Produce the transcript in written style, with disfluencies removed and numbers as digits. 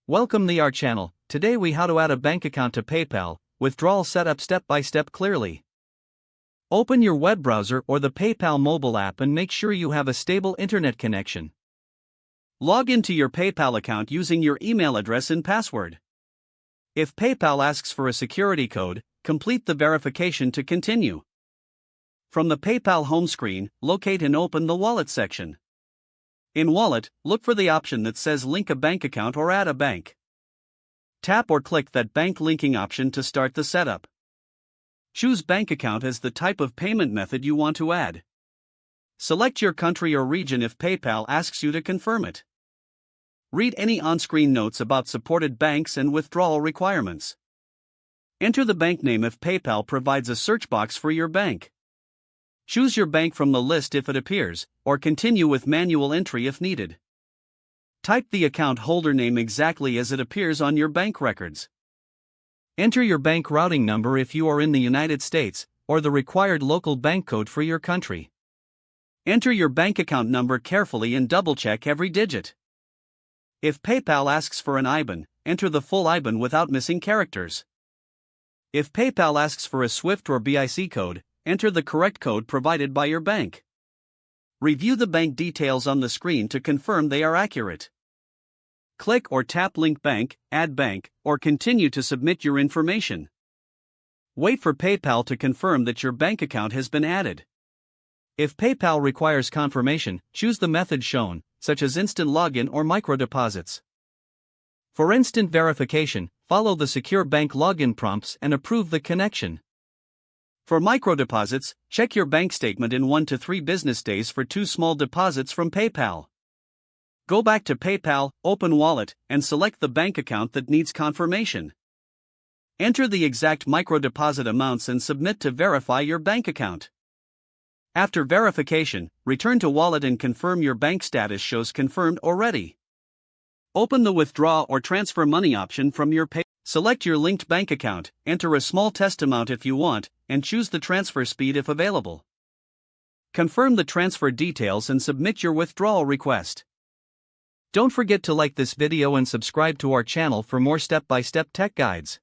Welcome to our channel. Today we how to add a bank account to PayPal, withdrawal setup step by step clearly. Open your web browser or the PayPal mobile app and make sure you have a stable internet connection. Log into your PayPal account using your email address and password. If PayPal asks for a security code, complete the verification to continue. From the PayPal home screen, locate and open the Wallet section. In Wallet, look for the option that says Link a bank account or Add a bank. Tap or click that bank linking option to start the setup. Choose bank account as the type of payment method you want to add. Select your country or region if PayPal asks you to confirm it. Read any on-screen notes about supported banks and withdrawal requirements. Enter the bank name if PayPal provides a search box for your bank. Choose your bank from the list if it appears, or continue with manual entry if needed. Type the account holder name exactly as it appears on your bank records. Enter your bank routing number if you are in the United States, or the required local bank code for your country. Enter your bank account number carefully and double-check every digit. If PayPal asks for an IBAN, enter the full IBAN without missing characters. If PayPal asks for a SWIFT or BIC code, enter the correct code provided by your bank. Review the bank details on the screen to confirm they are accurate. Click or tap Link Bank, Add Bank, or continue to submit your information. Wait for PayPal to confirm that your bank account has been added. If PayPal requires confirmation, choose the method shown, such as instant login or microdeposits. For instant verification, follow the secure bank login prompts and approve the connection. For microdeposits, check your bank statement in 1 to 3 business days for 2 small deposits from PayPal. Go back to PayPal, open Wallet, and select the bank account that needs confirmation. Enter the exact microdeposit amounts and submit to verify your bank account. After verification, return to Wallet and confirm your bank status shows confirmed or ready. Open the withdraw or transfer money option from your PayPal. Select your linked bank account, enter a small test amount if you want, and choose the transfer speed if available. Confirm the transfer details and submit your withdrawal request. Don't forget to like this video and subscribe to our channel for more step-by-step tech guides.